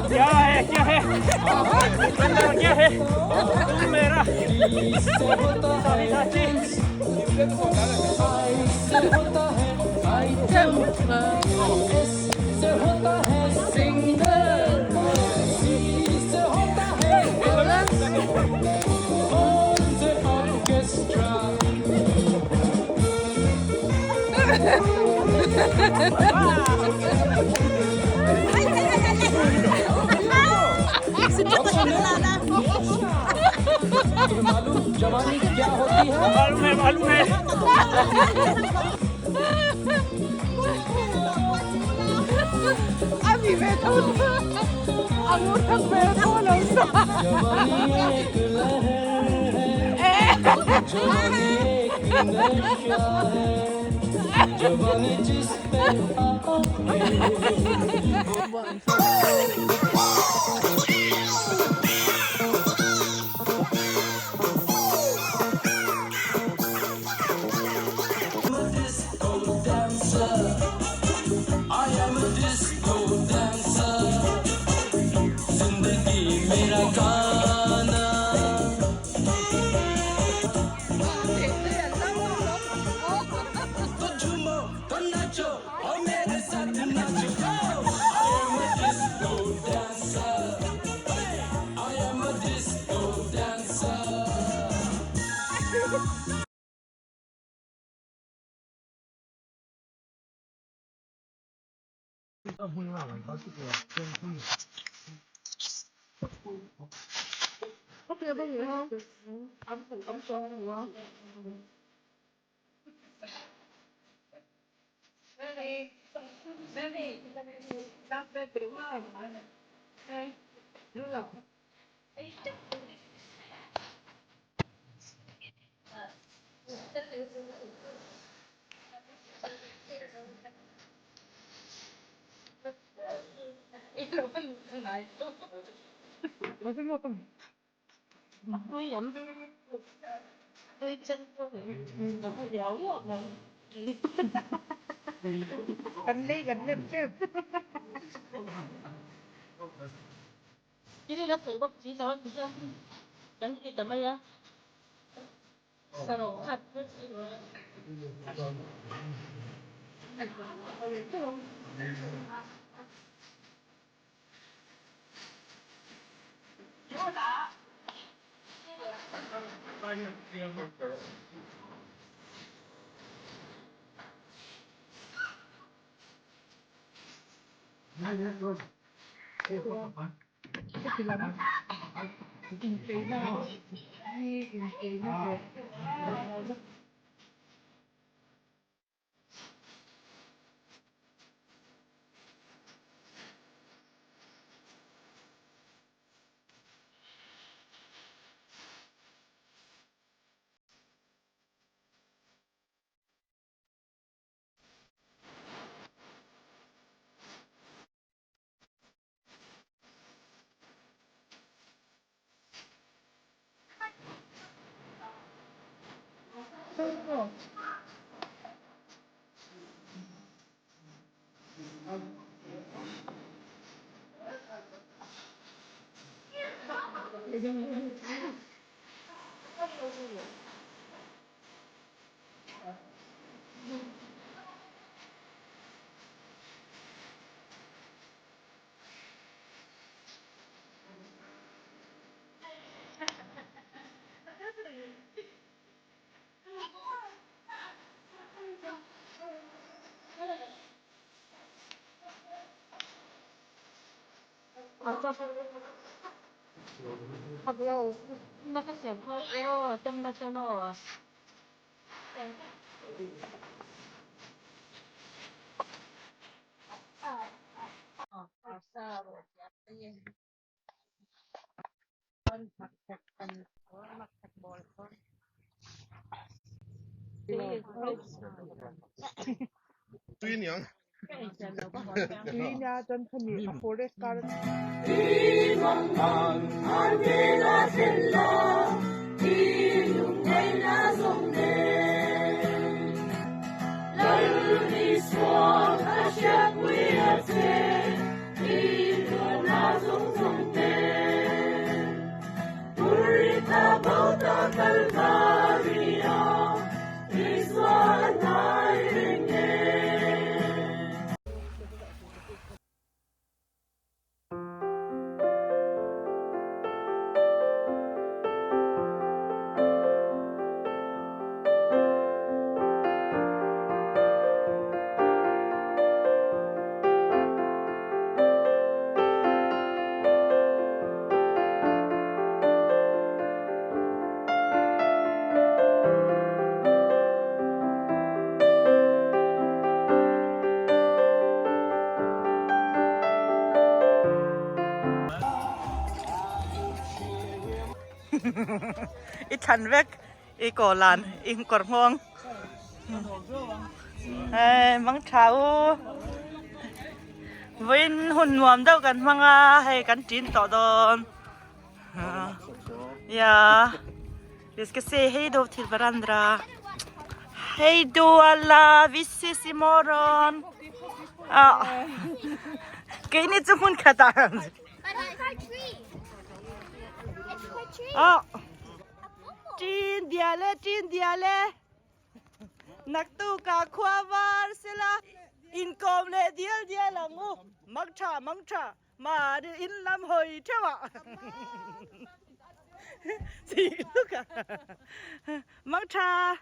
क्या है क्या है अंदर क्या है तुम मेरा साथी साथी मालूम जवानी क्या होती है? मालूम है अभी मैं तो अंगूठा में खोलो जवानी एक लहर है, जवानी एक नशा है, जवानी जिस पे Ok, bao nhiêu không? Ấm son đúng không? Đây, đang về tiếng này. Đây, đưa lọc. 이러면 날 또. 무슨 거 좀. Tôi nhắm tôi chân tôi nó hơi déo ruột này gần lên chứ ini lihat tuh sih sama bisa dan kita mah ya sarokat kinh tế nào kinh tế nào 하고 나가서 하고 땀나잖아. Tuyên Niña dan kami forest garden. ít thằng vét ít cổ làn ít cột hoang măng cháo với hồn nuông đâuกันmăng hayกันchín tỏ đòn ya vi ska se hej då till varandra hej då alla vi ses imorgon ja kan ni inte hon katta Chin diale nak tu ka khwawar sila income le dial langu mangcha ma de in lam hoi thewa si luka mangcha